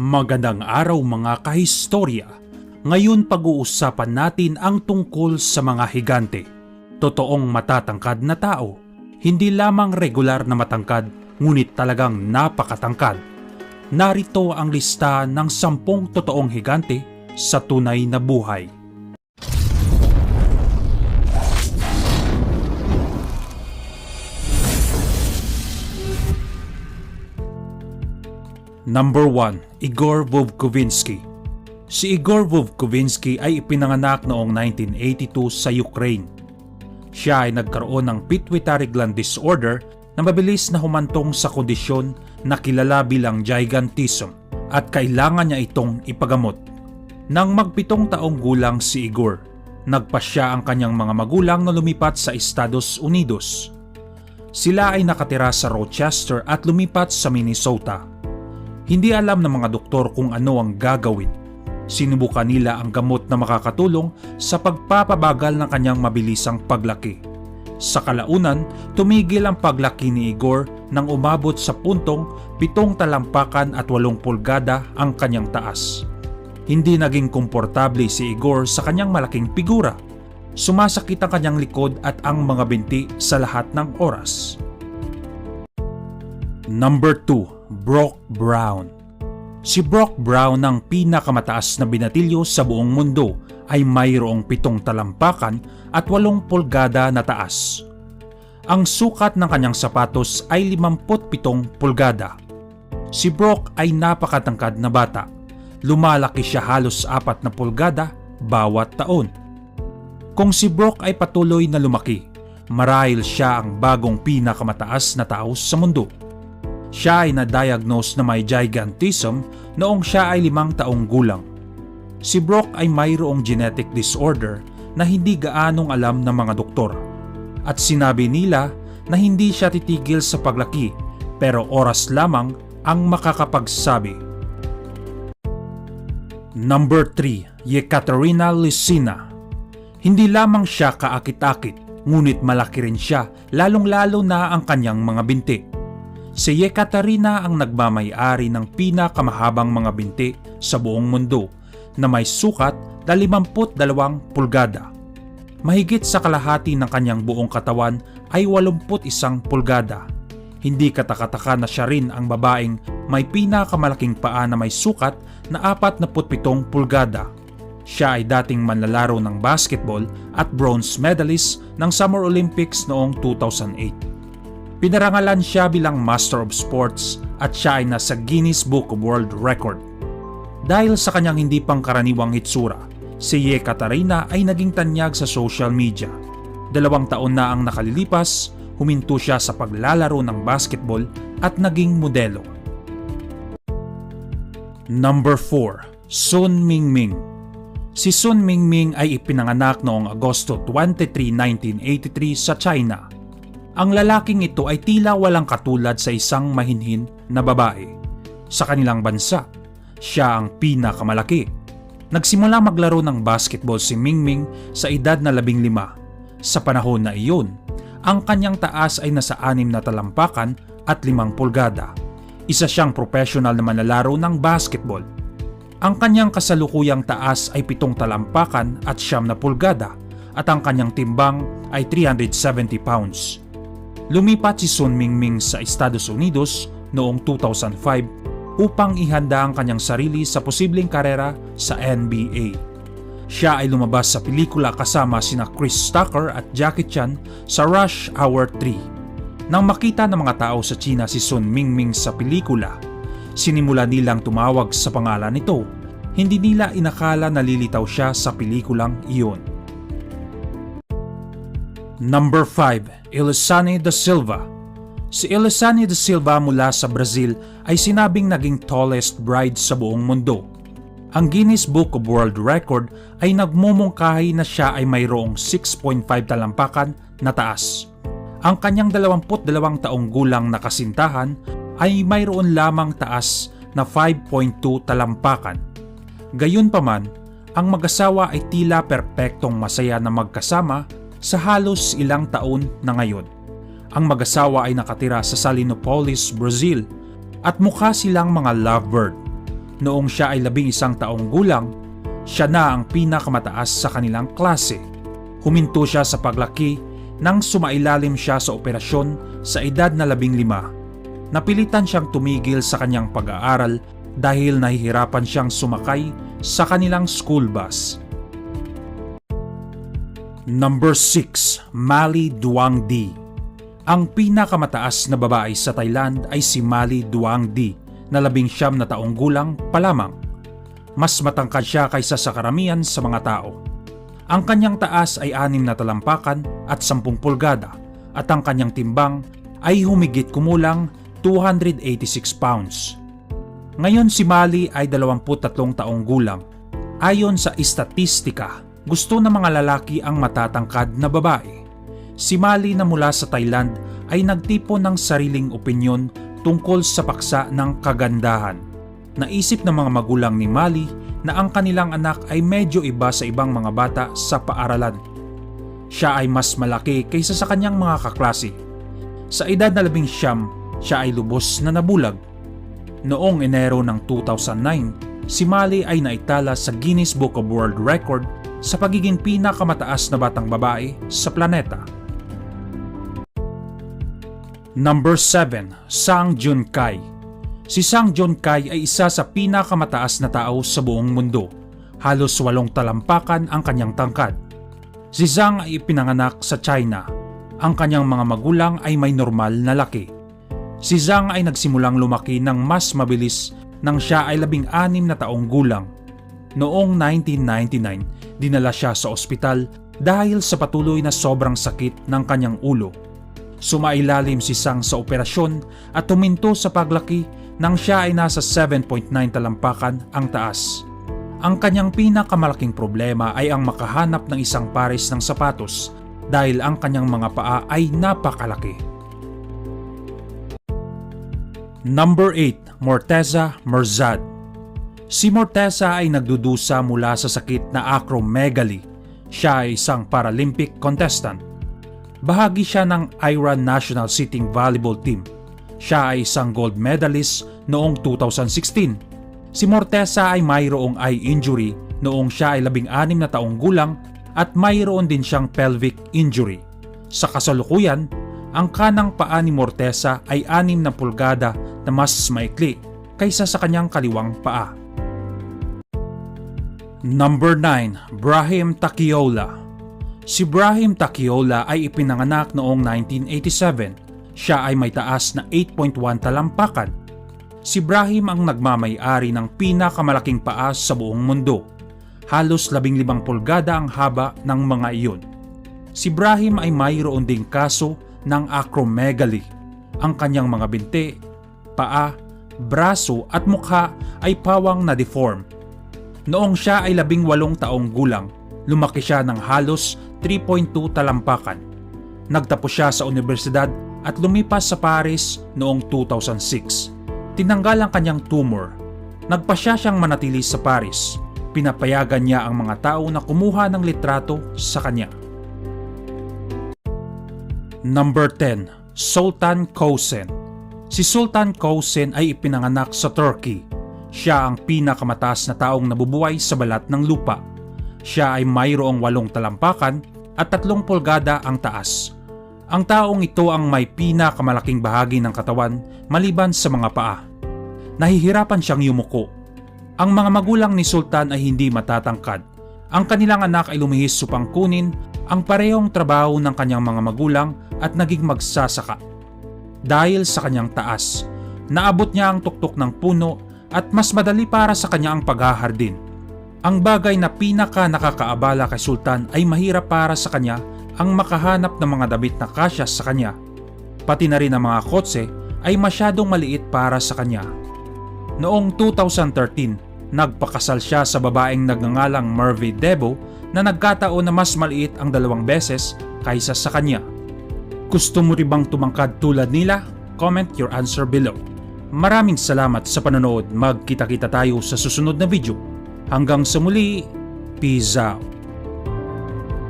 Magandang araw mga kahistorya. Ngayon pag-uusapan natin ang tungkol sa mga higante. Totoong matatangkad na tao, hindi lamang regular na matangkad, ngunit talagang napakatangkad. Narito ang lista ng 10 totoong higante sa tunay na buhay. Number 1. Igor Vovkovinsky. Si Igor Vovkovinsky ay ipinanganak noong 1982 sa Ukraine. Siya ay nagkaroon ng pituitary gland disorder na mabilis na humantong sa kondisyon na kilala bilang gigantism at kailangan niya itong ipagamot. Nang mag-7 taong gulang si Igor, nagpasya ang kanyang mga magulang na lumipat sa Estados Unidos. Sila ay nakatira sa Rochester at lumipat sa Minnesota. Hindi alam ng mga doktor kung ano ang gagawin. Sinubukan nila ang gamot na makakatulong sa pagpapabagal ng kanyang mabilisang paglaki. Sa kalaunan, tumigil ang paglaki ni Igor nang umabot sa puntong 7 talampakan at 8 pulgada ang kanyang taas. Hindi naging komportable si Igor sa kanyang malaking figura. Sumasakit ang kanyang likod at ang mga binti sa lahat ng oras. Number 2. Brock Brown. Si Brock Brown ang pinakamataas na binatilyo sa buong mundo ay mayroong 7 talampakan at 8 pulgada na taas. Ang sukat ng kanyang sapatos ay 57 pulgada. Si Brock ay napakatangkad na bata. Lumalaki siya halos 4 na pulgada bawat taon. Kung si Brock ay patuloy na lumaki, marahil siya ang bagong pinakamataas na tao sa mundo. Siya ay na-diagnose na may gigantism noong siya ay 5 taong gulang. Si Brock ay mayroong genetic disorder na hindi gaanong alam ng mga doktor. At sinabi nila na hindi siya titigil sa paglaki pero oras lamang ang makakapagsabi. Number 3. Yekaterina Lysina. Hindi lamang siya kaakit-akit, ngunit malaki rin siya lalong-lalo na ang kanyang mga binti. Si Yekaterina ang nagmamay-ari ng pinakamahabang mga binti sa buong mundo na may sukat na 52 pulgada. Mahigit sa kalahati ng kanyang buong katawan ay 81 pulgada. Hindi katakataka na siya rin ang babaeng may pinakamalaking paa na may sukat na 47 pulgada. Siya ay dating manlalaro ng basketball at bronze medalist ng Summer Olympics noong 2008. Pinarangalan siya bilang Master of Sports at siya ay nasa Guinness Book of World Record. Dahil sa kanyang hindi pangkaraniwang hitsura, si Yekaterina ay naging tanyag sa social media. 2 taon na ang nakalilipas, huminto siya sa paglalaro ng basketball at naging modelo. Number 4. Sun Mingming. Si Sun Mingming ay ipinanganak noong Agosto 23, 1983 sa China. Ang lalaking ito ay tila walang katulad sa isang mahinhin na babae. Sa kanilang bansa, siya ang pinakamalaki. Nagsimula maglaro ng basketball si Mingming sa edad na 15. Sa panahon na iyon, ang kanyang taas ay nasa 6 na talampakan at 5 pulgada. Isa siyang professional na manlalaro ng basketball. Ang kanyang kasalukuyang taas ay 7 talampakan at 9 na pulgada at ang kanyang timbang ay 370 pounds. Lumipat si Sun Mingming sa Estados Unidos noong 2005 upang ihanda ang kanyang sarili sa posibleng karera sa NBA. Siya ay lumabas sa pelikula kasama sina Chris Tucker at Jackie Chan sa Rush Hour 3. Nang makita ng mga tao sa China si Sun Mingming sa pelikula, sinimula nilang tumawag sa pangalan nito. Hindi nila inakala na lilitaw siya sa pelikulang iyon. Number 5. Elisane da Silva. Si Elisane da Silva mula sa Brazil ay sinabing naging tallest bride sa buong mundo. Ang Guinness Book of World Record ay nagmumungkahi na siya ay mayroong 6.5 talampakan na taas. Ang kanyang 22 taong gulang na kasintahan ay mayroon lamang taas na 5.2 talampakan. Gayunpaman, ang mag-asawa ay tila perpektong masaya na magkasama sa halos ilang taon na ngayon. Ang mag-asawa ay nakatira sa Salinopolis, Brazil at mukha silang mga lovebird. Noong siya ay 11 taong gulang, siya na ang pinakamataas sa kanilang klase. Huminto siya sa paglaki nang sumailalim siya sa operasyon sa edad na 15. Napilitan siyang tumigil sa kanyang pag-aaral dahil nahihirapan siyang sumakay sa kanilang school bus. Number 6. Mali Duangdi. Ang pinakamataas na babae sa Thailand ay si Mali Duangdi na 19 na taong gulang pa lamang. Mas matangkad siya kaysa sa karamihan sa mga tao. Ang kanyang taas ay 6 na talampakan at 10 pulgada at ang kanyang timbang ay humigit kumulang 286 pounds. Ngayon si Mali ay 23 taong gulang. Ayon sa istatistika, gusto ng mga lalaki ang matatangkad na babae. Si Mali na mula sa Thailand ay nagtipon ng sariling opinyon tungkol sa paksa ng kagandahan. Naisip ng mga magulang ni Mali na ang kanilang anak ay medyo iba sa ibang mga bata sa paaralan. Siya ay mas malaki kaysa sa kanyang mga kaklase. Sa edad na 19, siya ay lubos na nabulag. Noong Enero ng 2009, si Mali ay naitala sa Guinness Book of World Record sa pagiging pinakamataas na batang babae sa planeta. Number 7. Sang Jun Kai. Si Sang Jun Kai ay isa sa pinakamataas na tao sa buong mundo. Halos 8 talampakan ang kanyang tangkad. Si Sang ay ipinanganak sa China. Ang kanyang mga magulang ay may normal na laki. Si Sang ay nagsimulang lumaki ng mas mabilis nang siya ay 16 na taong gulang. Noong 1999, dinala siya sa ospital dahil sa patuloy na sobrang sakit ng kanyang ulo. Sumailalim si Sang sa operasyon at huminto sa paglaki nang siya ay nasa 7.9 talampakan ang taas. Ang kanyang pinakamalaking problema ay ang makahanap ng isang pares ng sapatos dahil ang kanyang mga paa ay napakalaki. Number 8. Morteza Merzad. Si Morteza ay nagdudusa mula sa sakit na acromegaly. Siya ay isang Paralympic contestant. Bahagi siya ng Iran National Sitting Volleyball Team. Siya ay isang gold medalist noong 2016. Si Morteza ay mayroong eye injury noong siya ay 16 na taong gulang at mayroon din siyang pelvic injury. Sa kasalukuyan, ang kanang paa ni Morteza ay 6 na pulgada na mas maikli kaysa sa kanyang kaliwang paa. Number 9. Brahim Takiola. Si Brahim Takiola ay ipinanganak noong 1987. Siya ay may taas na 8.1 talampakan. Si Brahim ang nagmamay-ari ng pinakamalaking paa sa buong mundo. Halos 15 pulgada ang haba ng mga iyon. Si Brahim ay mayroon ding kaso ng acromegaly. Ang kanyang mga binti, paa, braso at mukha ay pawang na-deform. Noong siya ay 18 taong gulang, lumaki siya ng halos 3.2 talampakan. Nagtapos siya sa universidad at lumipas sa Paris noong 2006. Tinanggal ang kanyang tumor. Nagpasya siyang manatili sa Paris. Pinapayagan niya ang mga tao na kumuha ng litrato sa kanya. Number 10. Sultan Kösen. Si Sultan Kösen ay ipinanganak sa Turkey. Siya ang pinakamataas na taong nabubuhay sa balat ng lupa. Siya ay mayroong 8 talampakan at 3 pulgada ang taas. Ang taong ito ang may pinakamalaking bahagi ng katawan maliban sa mga paa. Nahihirapan siyang yumuko. Ang mga magulang ni Sultan ay hindi matatangkad. Ang kanilang anak ay lumihis upang kunin ang parehong trabaho ng kanyang mga magulang at naging magsasaka. Dahil sa kanyang taas, naabot niya ang tuktok ng puno at mas madali para sa kanya ang paghahardin. Ang bagay na pinaka nakakaabala kay Sultan ay mahirap para sa kanya ang makahanap ng mga damit na kasya sa kanya. Pati na rin ang mga kotse ay masyadong maliit para sa kanya. Noong 2013, nagpakasal siya sa babaeng nagngangalang Merve Debo na nagkataon na mas maliit ang 2 beses kaysa sa kanya. Gusto mo rin bang tumangkad tulad nila? Comment your answer below. Maraming salamat sa panonood. Magkita-kita tayo sa susunod na video. Hanggang sa muli, peace out.